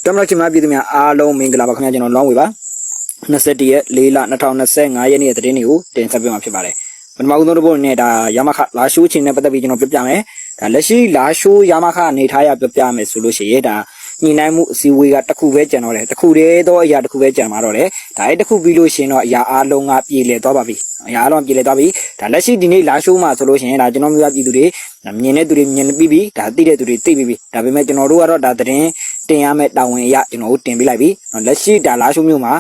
တမရချင်မပြည်သူများအားလုံးမင်္ဂလာပါခင်ဗျာကျွန်တော်လောင်းဝေပါ21ရက်4လ2025ရက်နေ့သတင်းတွေကိုတင်ဆက်ပေးမှာဖြစ်ပါတယ်ပထမဦးဆုံးတစ်ပုဒ်နဲ့ဒါယာမခလာရှိုးချင်းနဲ့ပတ်သက်ပြီးကျွန်တော်ပြောပြမယ်ဒါလက်ရှိလာရှိုးယာမခအနေထားရပြောပြမယ်ဆိုလို့ရှိရင်ဒါညှိနှိုင်းမှုအစည်းအဝေးကတစ်ခုပဲကျန်တော့တယ်တစ်ခုတည်းသောအရာတစ်ခုပဲကျန်မှာတော့တယ်ဒါအဲ့တစ်ခုပြီးလို့ရှိရင်တော့အရာအားလုံးကပြည်လည်သွားပါပြီအရာအားလုံးပြည်လည်သွားပြီဒါလက်ရှိဒီနေ့လာရှိုးမှာဆိုလို့ရှိရင်ဒါကျွန်တော်မျိုးပြည်သူတွေမြင်တဲ့သူတွေမြင်ပြီးပြီဒါသိတဲ့သူတွေသိပြီးပြီဒါပေမဲ့ကျွန်တော်တို့ကတော့ဒါသတင်းတင်ရမယ့်တာဝန်အရကျွန်တော်တို့တင်ပေးလိုက်ပြီလက်ရှိဒါလာရှိုးမျိုးမှာ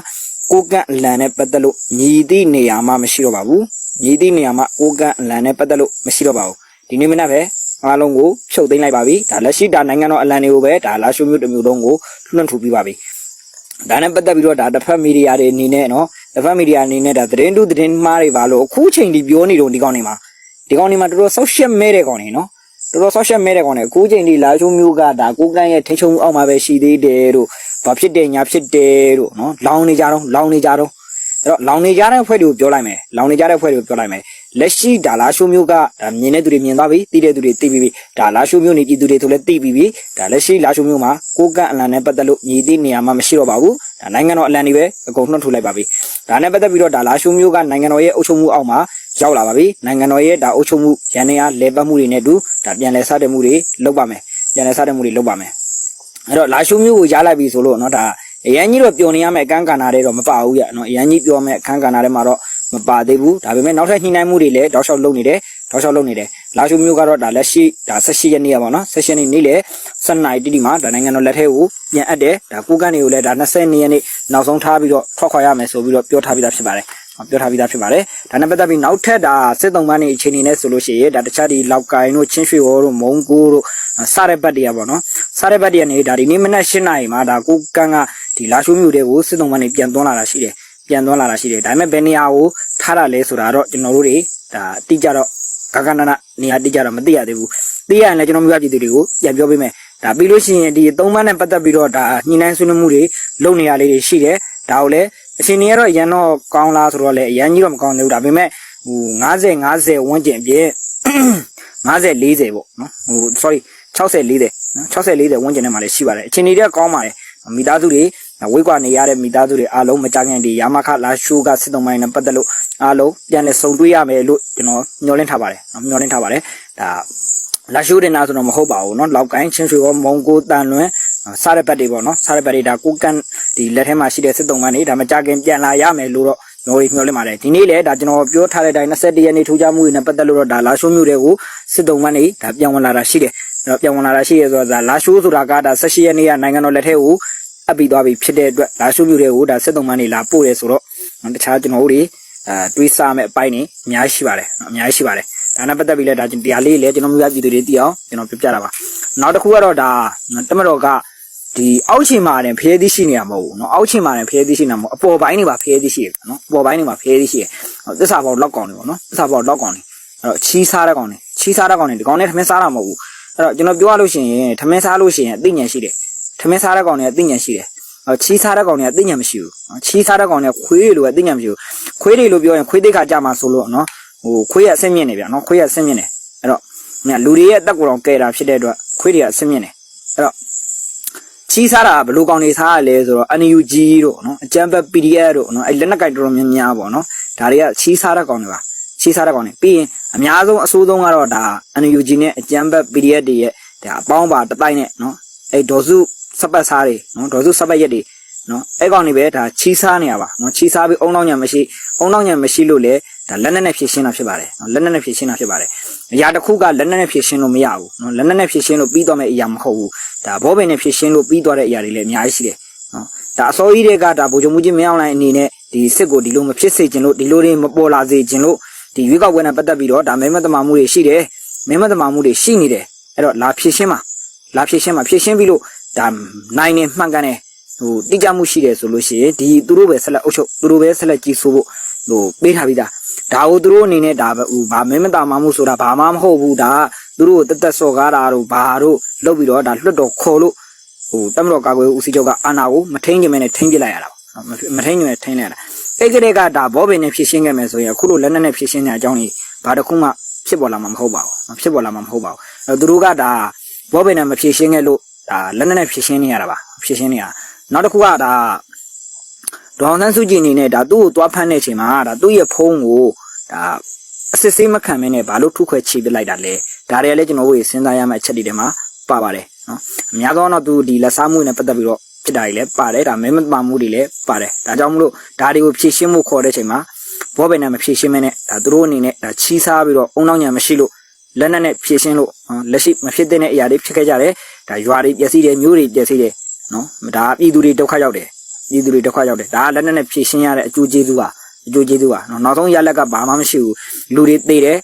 ကိုကန့်အလံနဲ့ပတ်သက်လို့ညီသည့်နေရာမှာမရှိတော့ပါဘူးညီသည့်နေရာမှာကိုကန့်အလံနဲ့ပတ်သက်လို့မရှိတော့ပါဘူးဒီနေ့မနက်ပဲအားလုံးကိုဖြုတ်သိမ်းလိုက်ပါပြီဒါလက်ရှိဒါနိုင်ငံတော်အလံတွေကိုပဲဒါလာရှိုးမျိုးတစ်မျိုးလုံးကိုလွှင့်ထူပြီးပါပြီဒါနဲ့ပတ်သက်ပြီးတော့ဒါတစ်ဖက်မီဒီယာတွေအနေနဲ့နော်တစ်ဖက်မီဒီယာအနေနဲ့ဒါသတင်းတုသတင်းမှားတွေပါလို့အခုချိန်ဒီပြောနေတော့ဒီကောင်းနေမှာတော်တော်ဆောက်ရှက်မဲတဲ့ကောင်းနေနော်တော်တော်ဆောက်ရှက်မဲတဲ့ကောင်းနေအခုချိန်ဒီလာရှိုးမျိုးကဒါကိုကန့်ရဲ့ထိချုံအောက်မှာပဲရှိသေးတယ်တို့ဘာဖြစ်တယ်ညာဖြစ်တယ်တို့နော်လောင်နေကြတော့အဲ့တော့လောင်နေကြတဲ့ဖွဲ့တွေကိုပြောလိုက်မယ်လက်ရှိဒါလာရှိုးမျိုးကမြင်တဲ့သူတွေမြင်သွားပြီသိတဲ့သူတွေသိပြီးပြီဒါလာရှိုးမျိုးနေပြည်သူတွေဆိုလည်းသိပြီးပြီဒါလက်ရှိလာရှိုးမျိုးမှာကိုကန့်အလံနဲ့ပတ်သက်လို့ညီသည့်နေရာမှာမရှိတော့ပါဘူးဒါနိုင်ငံတော်အလံတွေပဲအကုန်နှုတ်ထုတ်လိုက်ပါပြီဒါနဲ့ပတ်သက်ပြီးတော့ဒါလာရှိုးမျိုးကနိုင်ငံတော်ရဲ့အုပ်ချုပ်မှုအောက်မှာရောက်လာပါပြီနိုင်ငံတော်ရဲ့ဒါအုပ်ချုပ်မှုရန်နေအားလဲပတ်မှုတွေနဲ့တူဒါပြန်လဲစားတဲ့မှုတွေလုပ်ပါမယ်အဲ့တော့လာရှိုးမျိုးကိုရားလိုက်ပြီဆိုလို့နော်ဒါအရန်ကြီးတော့ပျော်နေရမယ့်အခန်းကဏ္ဍတွေတော့မပါဘူးရနော်အရန်ကြီးပြောမယ့်အခန်းကဏ္ဍတွေမှာတော့မပါသေးဘူးဒါပေမဲ့နောက်ထပ်ညှိနှိုင်းမှုတွေလည်းတောက်လျှောက်လုပ်နေတယ်လာရှိုးမျိုးကတော့ဒါလက်ရှိဒါ18ရက်နေ့ပါနော်18ရက်နေ့လေ12နာရီတိတိမှာဒါနိုင်ငံတော်လက်ထဲကိုပြန်အပ်တယ်ဒါကိုကန့်တွေကိုလည်းဒါ20ရက်နေ့နောက်ဆုံးထားပြီးတော့ထွက်ခွာရမယ်ဆိုပြီးတော့ပြောထားပြီးသားဖြစ်ပါတယ်ဒါနဲ့ပတ်သက်ပြီးနောက်ထပ်ဒါစစ်သုံးပန်းနေအချိန်နေနဲ့ဆိုလို့ရှိရင်ဒါတခြားဒီလောက်ကိုင်းတို့ချင်းရွှေဝေါ်တို့မုံကိုတို့စားတဲ့ဘတ်တွေကပေါ့နော်စားတဲ့ဘတ်တွေကနေဒါဒီနေ့မနက်8နာရီမှာဒါကိုကန့်ကဒီလာရှိုးမျိုးတွေကိုစစ်သုံးပန်းနေပြန်သွန်းလာတာရှိတယ်ဒါပေမဲ့ဘယ်နေရာကိုထားတာလဲဆိုတာတော့ကျွန်တော်တို့တွေဒါတိကျတော့ဂဂနနနေရာတိကျတော့မသိရသေးဘူးသိရရင်လည်းကျွန်တော်မျိုးပြည်သူတွေကိုပြန်ပြောပေးမယ်ဒါပြီးလို့ရှိရင်ဒီသုံးပန်းနဲ့ပတ်သက်ပြီးတော့ဒါညှိနှိုင်းဆွေးနွေးမှုတွေလုပ်နေရလေးတွေရှိတယ်ဒါကိုလည်းအချိန်ကြီးကတော့ရန်တော့ကောင်းလားဆိုတော့လေအရန်ကြီးတော့မကောင်းသေးဘူးဒါပေမဲ့ဟို50ဝန်းကျင်ပြည့်50-40ပေါ့နော်60-40ဝန်းကျင်နဲ့မှလည်းရှိပါတယ်အချိန်ကြီးကကောင်းပါတယ်မိသားစုတွေဝိကွာနေရတဲ့မိသားစုတွေအားလုံးမကြခင်ဒီယာမခလာရှိုးကစစ်သုံးပိုင်းနဲ့ပတ်သက်လို့အားလုံးပြန်လည်ဆုံတွေ့ရမယ်လို့ကျွန်တော်မျှော်လင့်ထားပါတယ်ဒါလာရှိုးတင်တာဆိုတော့မဟုတ်ပါဘူးเนาะလောက်ကိုင်းချင်းရွှေရောမုံကိုတန်လွင်စားတဲ့ဘက်တွေပေါ့เนาะစားတဲ့ဘက်တွေဒါကိုကန့်ဒီလက်ထဲမှာရှိတဲ့စစ်သုံးပိုင်းတွေဒါမကြခင်ပြန်လာရမယ်လို့တော့မျှော်လင့်ပါတယ်ဒီနေ့လေဒါကျွန်တော်ပြောထားတဲ့အတိုင်း21ရက်နေ့ထူးခြားမှုတွေနဲ့ပတ်သက်လို့တော့ဒါလာရှိုးမျိုးတွေကိုစစ်သုံးပိုင်းတွေဒါပြန်ဝင်လာတာရှိတယ်ဆိုတော့ဒါလာရှိုးဆိုတာကဒါ18ရက်နေ့ကနိုင်ငံတော်လက်ထဲကိုအပ်ပြီးသွားပြီဖြစ်တဲ့အတွက်လာရှိုးမျိုးတွေကိုဒါစစ်သုံးပိုင်းတွေလာပို့တယ်ဆိုတော့တခြားကျွန်တော်တို့တွေတွေးစားမဲ့အပိုင်းတွေအများကြီးရှိပါတယ်ဒါနဲ့ပတ်သက်ပြီးလဲဒါတရားလေးလည်းကျွန်တော်မျိုးပြည်သူတွေသိအောင်ကျွန်တော်ပြောပြတာပါနောက်တစ်ခုကတော့ဒါတမတော်ကဒီအောက်ခြေမှာတင်ဖျဲသီးရှိနေရမဟုတ်ဘူးเนาะအောက်ခြေမှာတင်ဖျဲသီးရှိနေမှာအပေါ်ပိုင်းတွေပါဖျဲသီးရှိရเนาะအပေါ်ပိုင်းတွေမှာဖျဲသီးရှိရသစ္စာပေါက်လောက်ကောင်တွေပေါ့เนาะသစ္စာပေါက်လောက်ကောင်တွေအဲ့တော့ချီးစားတဲ့ကောင်တွေဒီကောင်နဲ့ထမင်းစားတာမဟုတ်ဘူးအဲ့တော့ကျွန်တော်ပြောရလို့ရှိရင်ထမင်းစားလို့ရှိရင်အသိဉာဏ်ရှိတယ်ထမင်းစားတဲ့ကောင်တွေအသိဉာဏ်ရှိတယ်ချီးစားတဲ့ကောင်တွေအသိဉာဏ်မရှိဘူးချီးစားတဲ့ကောင်တွေခွေးလိုအသိဉာဏ်မရှိဘူးခွေးတွေလို့ပြောရင်ခွေးသိက္ခာကြမှာဆိုလို့เนาะဟိုခွေးရအဆင့်မြင့်နေဗျာเนาะခွေးရအဆင့်မြင့်နေအဲ့တော့လူတွေရဲ့အသက်ကိုယ်တော်ကဲတာဖြစ်တဲ့အတွက်ခွေးတွေကအဆင့်မြင့်နေအဲ့တော့ချီးစားတာဘယ်လိုကောင်တွေစားရလဲဆိုတော့ NUG တို့เนาะအကျန်းဘက် PDF တို့เนาะအဲ့လက်နက်ကိုင်တော်တော်များများပေါ့เนาะဒါတွေကချီးစားတဲ့ကောင်တွေပါပြီးရင်အများဆုံးအဆိုးဆုံးကတော့ဒါ NUG နဲ့အကျန်းဘက် PDF တွေရဲ့ဒါအပေါင်းပါတတိုင်းနဲ့เนาะအဲ့ဒေါ်စုစပတ်စားတွေเนาะဒေါ်စုစပတ်ရက်တွေနော်အဲ့ကောင်တွေပဲဒါချီးစားနေရပါနော်ချီးစားပြီးအုံနောက်ညံမရှိလို့လေဒါလက်နက်နဲ့ဖြည့်ရှင်းတာဖြစ်ပါတယ်နော်လက်နက်နဲ့ဖြည့်ရှင်းတာဖြစ်ပါတယ်အရာတစ်ခုကလက်နက်နဲ့ဖြည့်ရှင်းလို့မရဘူးနော်လက်နက်နဲ့ဖြည့်ရှင်းလို့ပြီးသွားမယ့်အရာမဟုတ်ဘူးဒါဘောပင်နဲ့ဖြည့်ရှင်းလို့ပြီးသွားတဲ့အရာတွေလည်းအများကြီးရှိတယ်နော်ဒါအစောကြီးတွေကဒါဗိုလ်ချုပ်မှုကြီးမင်းအောင်လှိုင်အနေနဲ့ဒီစစ်ကိုဒီလိုမဖြစ်စေချင်လို့ဒီလိုတွေမပေါ်လာစေချင်လို့ဒီရွေးကောက်ပွဲနဲ့ပတ်သက်ပြီးတော့ဒါမဲမတမာမှုတွေရှိတယ်မဲမတမာမှုတွေရှိနေတယ်အဲ့တော့လာဖြည့်ရှင်းဖြည့်ရှင်းပြီးလို့ဒါနိုင်နေမှန်ကန်တယ်ဟိုတိကျမှုရှိတယ်ဆိုလို့ရှိရင်ဒီသူတို့ပဲဆက်လက်အုပ်ချုပ်သူတို့ပဲဆက်လက်ကြီးစိုးဖို့ဟိုပေးထားပြီးသားဒါကိုသူတို့အနေနဲ့ဒါဟိုဗာမင်းမတာမှမှုဆိုတာဘာမှမဟုတ်ဘူးဒါသူတို့ကိုတက်စော်ကားတာတို့ဘာတို့လုပ်ပြီးတော့ဒါလွတ်တော်ခေါ်လို့ဟိုတမတော်ကာကွယ်ဦးစီးချုပ်ကအာဏာကိုမထိန်းချင်မဲနဲ့ထိန်းပြလိုက်ရတာပေါ့မထိန်းချင်မဲထိန်းလိုက်ရတာအဲ့ကလေးကဒါဘောပင်နဲ့ဖြည့်ရှင်းခဲ့မယ်ဆိုရင်အခုလိုလက်နက်နဲ့ဖြည့်ရှင်းတဲ့အကြောင်းကြီးဘာတစ်ခုမှဖြစ်ပေါ်လာမှာမဟုတ်ပါဘူးသူတို့ကဒါဘောပင်နဲ့မဖြည့်ရှင်းခဲ့လို့ လက်နက်နဲ့ဖြည့်ရှင်းနေရတာပါဖြည့်ရှင်းနေရနောက်တစ်ခုကဒါဒေါအောင်ဆန်းစုကြည်အနေနဲ့ဒါသူ့ကိုသွားဖမ်းတဲ့အချိန်မှာဒါသူ့ရဲ့ဖုန်းကိုဒါအစစ်ဆေးမခံမင်းနဲ့ဘာလို့ထုခွဲချိပစ်လိုက်တာလဲဒါတွေကလည်းကျွန်တော်တို့စဉ်းစားရမယ့်အချက်တွေထဲမှာပါပါတယ်နော်အများသောတော့သူဒီလက်စားမှုနဲ့ပတ်သက်ပြီးတော့ဖြစ်တာတွေလည်းပါတယ်ဒါမဲမပါမှုတွေလည်းပါတယ်ဒါကြောင့်မလို့ဒါတွေကိုဖြည့်ရှင်းမှုခေါ်တဲ့အချိန်မှာဘောဘယ်နဲ့မဖြည့်ရှင်းမနဲ့ဒါသူတို့အနေနဲ့ဒါချီးစားပြီးတော့အုံနောက်ညာမရှိလို့လက်နက်နဲ့ဖြည့်ရှင်းလို့လက်ရှိမဖြစ်တဲ့အရာတွေဖြစ်ခဲ့ကြတယ်ဒါရွာတွေပျက်စီးတယ်မျိုးတွေပျက်စီးတယ်နော်ဒါပြည်သူတွေဒုက္ခရောက်တယ်ပြည်သူတွေဒုက္ခရောက်တယ်ဒါလက်နက်နဲ့ဖြည့်ရှင်းရတဲ့အကျိုးကျေးဇူးပါနော်နောက်ဆုံးရလက်ကဘာမှမရှိဘူးလူတွေသေတယ်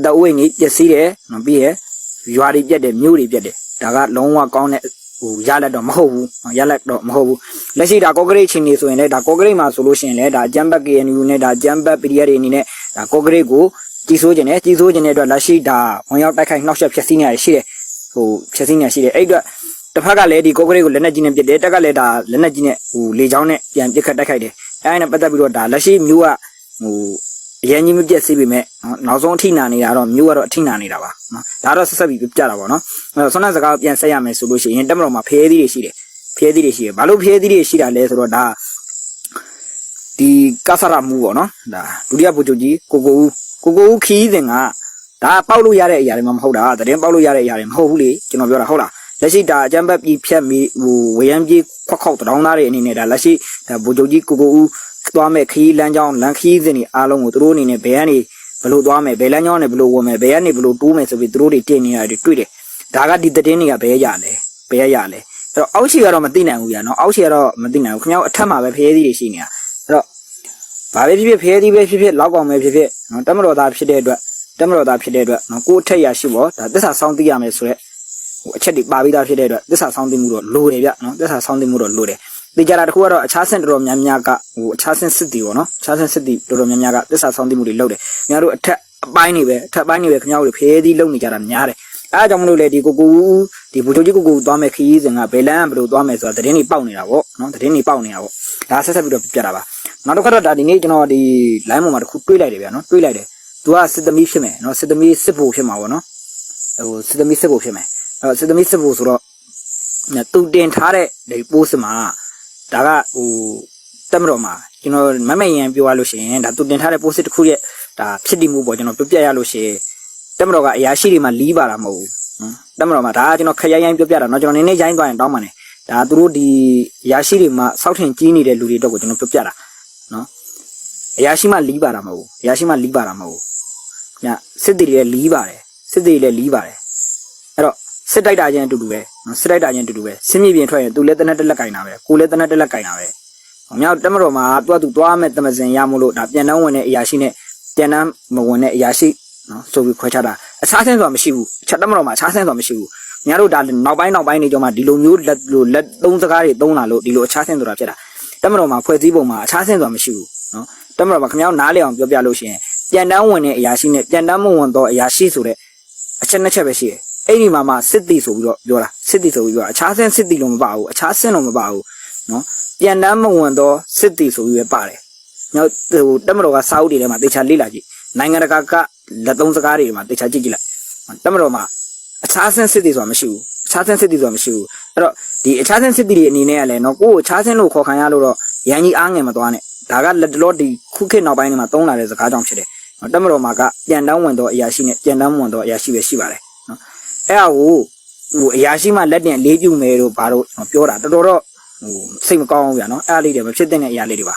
တအဝိတ်ကြီးပျက်စီးတယ်နော်ပြီးရရွာတွေပြက်တယ်မျိုးတွေပြက်တယ်ဒါကလုံးဝကောင်းတဲ့ရလက်တော့မဟုတ်ဘူးလက်ရှိဒါကော့ကရိတ်ချင်းနေဆိုရင်လည်းဒါကော့ကရိတ်မှာဆိုလို့ရှိရင်လည်းဒါဂျမ်ဘတ် KNU နဲ့ဒါဂျမ်ဘတ် PDF တွေအနေနဲ့ဒါကော့ကရိတ်ကိုကြီးစိုးခြင်းတဲ့အတွက်လက်ရှိဒါဝင်ရောက်တိုက်ခိုက်နှောက်ယှက်ဖျက်ဆီးနေရရှိတယ်ဖျက်ဆီးနေရရှိတယ်အဲ့အတွက်တစ်ဖက်ကလည်းဒီကော့ကရိတ်ကိုလက်နက်ကြီးနဲ့ပစ်တယ်တက်ကလည်းဒါလက်နက်ကြီးနဲ့လေချောင်းနဲ့ပြန်ပစ်ခတ်တိုက်ခိုက်တယ်အဲ့ဒါနဲ့ပတ်သက်ပြီးတော့ဒါလက်ရှိမျိုးကအရင်ကြီးမပြတ်စီးပေမဲ့နောက်ဆုံးအထိနာနေတာတော့မျိုးကတော့အထိနာနေတာပါနော်ဒါတော့ဆက်ဆက်ပြီးပြတာပေါ့နော်ဆွမ်းနာစကားပြန်ဆက်ရမယ်ဆိုလို့ရှိရင်တက်မတော်မှာဖျဲသီးတွေရှိတယ်ဘာလို့ဖျဲသီးတွေရှိတာလဲဆိုတော့ဒါဒီကာဆာရမှုပေါ့နော်ဒါဒုတိယဗိုလ်ချုပ်ကြီးကိုကိုဦးခီးစဉ်ကဒါပေါက်လို့ရတဲ့အရာတွေမှမဟုတ်တာသတင်းပေါက်လို့ရတဲ့အရာတွေမဟုတ်ဘူးလေကျွန်တော်ပြောတာဟုတ်လားလက်ရှိဒါအကြမ်းဖက်ပြီးဖြတ်ပြီးဝေယံပြေးခွက်ခေါက်တောင်းသားတွေအနေနဲ့ဒါလက်ရှိဒါဗိုလ်ချုပ်ကြီးကိုဦးသွားမဲ့ခီးလမ်းကြောင်းလမ်းခီးစဉ်တွေအားလုံးကိုသူတို့အနေနဲ့ဘယ်ကနေဘလို့သွားမယ်ဘယ်လမ်းကြောင်းနဲ့ဘလို့ဝင်မယ်ဘယ်ကနေဘလို့တိုးမယ်ဆိုပြီးသူတို့တွေတင်နေရတယ်တွေ့တယ်ဒါကဒီသတင်းတွေကဘယ်ရလဲအဲ့တော့အောက်ခြေကတော့မသိနိုင်ဘူးဗျာနော်အောက်ခြေကတော့မသိနိုင်ဘူးခင်ဗျားအထက်မှာပဲဖျဲသီးတွေရှိနေတာအဲ့တော့ဘာပဲဖြစ်ဖြစ်ဖျဲသီးပဲဖြစ်ဖြစ်လောက်ကောင်ပဲဖြစ်ဖြစ်နော်တမတော်သားဖြစ်တဲ့အတွက်နော်ကိုယ်အထက်ရရှိပေါ့ဒါသစ္စာစောင့်သိရမယ်ဆိုရက်အချက်တွေပါပြီးသားဖြစ်တဲ့အတွက်သစ္စာစောင့်သိမှုတော့လိုတယ်ဗျနော်သစ္စာစောင့်သိမှုတော့လိုတယ်သိကြတာတခုကတော့အခြားဆင့်တော်တော်များများကအခြားဆင့်စစ်တီပေါ့နော်အခြားဆင့်စစ်တီတော်တော်များများကသစ္စာစောင့်သိမှုတွေလုပ်တယ်ခင်ဗျားတို့အထက်ပိုင်းတွေပဲခင်ဗျားတို့ဖျဲသီးလုပ်နေကြတာများတယ်အဲအကြောင်းမလို့လေဒီကိုဒီဗိုလ်ချုပ်ကြီးကိုသွားမယ်ခရီးစဉ်ကဘယ်လမ်းဘယ်လိုသွားမယ်ဆိုတာသတင်းတွေပေါက်နေတာပေါ့နော်သတင်းတွေပေါက်နေတာပေါ့ဒါဆက်ပြီးတော့ပြတာပါနောက်တစ်ခါတော့ဒါဒီနေ့ကျွန်တော်ဒီ line ပေါ်မှာတစ်ခုတွေးလိုက်တယ်ဗျာနော်တွေးလိုက်တယ်သူကစစ်သမီးဖြစ်မယ်နော်စစ်သမီးစစ်ဖို့ဖြစ်မှာပေါ့နော်စစ်သမီးစစ်ဖို့ဖြစ်မယ်စစ်သမီးစစ်ဖို့ဆိုတော့သူတင်ထားတဲ့ဒီ post မှာဒါကတက်မတော်မှာကျွန်တော်မရင်ပြောရလို့ရှိရင်ဒါသူတင်ထားတဲ့ post တစ်ခုရဲ့ဒါဖြစ်တည်မှုပေါ့ကျွန်တော်ပြပြရလို့ရှိရင်တက်မတော်ကအရာရှိတွေမှာလီးပါတာမဟုတ်ဘူးနော်တက်မတော်မှာဒါကကျွန်တော်ခရိုင်းပြပြတာနော်ကျွန်တော်နည်းနည်းရိုင်းသွားရင်တောင်းပါနဲ့ဒါသူတို့ဒီအရာရှိတွေမှာစောက်ထင်ကြီးနေတဲ့လူတွေတော့ကိုကျွန်တော်ပြပြတာနော်အရာရှိမှလီးပါတာမဟုတ်ဘူးညစစ်တီတွေလီးပါတယ်အဲ့တော့စစ်တိုက်တာချင်းအတူတူပဲစစ်မြေပြင်ထွက်ရင်သူလည်းတနက်တက်လက်ကင်တာပဲကိုလည်းတနက်တက်လက်ကင်တာပဲမြောက်တက်မတော်မှာသူသွားမဲ့တမစင်ရမို့လို့ဒါပြန်တန်းဝင်တဲ့အရာရှိနဲ့ပြန်တန်းမဝင်တဲ့အရာရှိနော်ဆိုပြီးခွဲခြားတာအခြားဆင်းဆိုတာမရှိဘူးချက်တက်မတော်မှာအခြားဆင်းဆိုတာမရှိဘူးများတို့ဒါနောက်ပိုင်းနေကြမှာဒီလိုမျိုးလက်သုံးစကားတွေသုံးလာလို့ဒီလိုအခြားဆင်းဆိုတာဖြစ်တာတက်မတော်မှာဖွဲ့စည်းပုံမှာအခြားဆင်းဆိုတာမရှိဘူးနော်တက်မတော်မှာခင်ဗျားနားလည်အောင်ပြောပြလို့ရှိရင်ပြန်တန်းဝင်တဲ့အရာရှိနဲ့ပြန်တန်းမဝင်တော့အရာရှိဆိုတဲ့အချက်နှစ်ချက်ပဲရှိတယ်အဲ့ဒီမှာစစ်တီဆိုပြီးတော့ပြောတာအခြားဆင်းစစ်တီလို့မပါဘူးအခြားဆင်းလို့မပါဘူးနော်ပြန်တန်းမဝင်တော့စစ်တီဆိုပြီးပဲပါတယ်ညောတက်မတော်ကစာအုပ်တွေထဲမှာတေချာလေ့လာကြည့်နိုင်ငံတကာကလက်သုံးစကားတွေမှာတေချာကြည့်လိုက်တက်မတော်မှာအခြားဆင်းစစ်တီဆိုတာမရှိဘူးအဲ့တော့ဒီအခြားဆင်းစစ်တီတွေအနေနဲ့ကလည်းနော်ကိုယ်အခြားဆင်းလို့ခေါ်ခံရလို့တော့ရန်ကြီးအားငယ်မသွားနဲ့ဒါကလက်တလောဒီခုခေတ်နောက်ပိုင်းတွေမှာသုံးလာတဲ့စကားကြောင့်ဖြစ်တယ်တက်မတော်မှာကပြန်တန်းဝင်တော့အရာရှိနဲ့ပြန်တန်းမဝင်တော့အရာရှိပဲရှိပါတယ်နော်အဲ့ဒါကိုအရာရှိမှလက်တင်လေးပြုမယ်လို့ဘာလို့ပြောတာတော်တော့စိတ်မကောင်းဘူးဗျာနော်အဲ့ဒါလေးတွေမဖြစ်တဲ့အရာလေးတွေပါ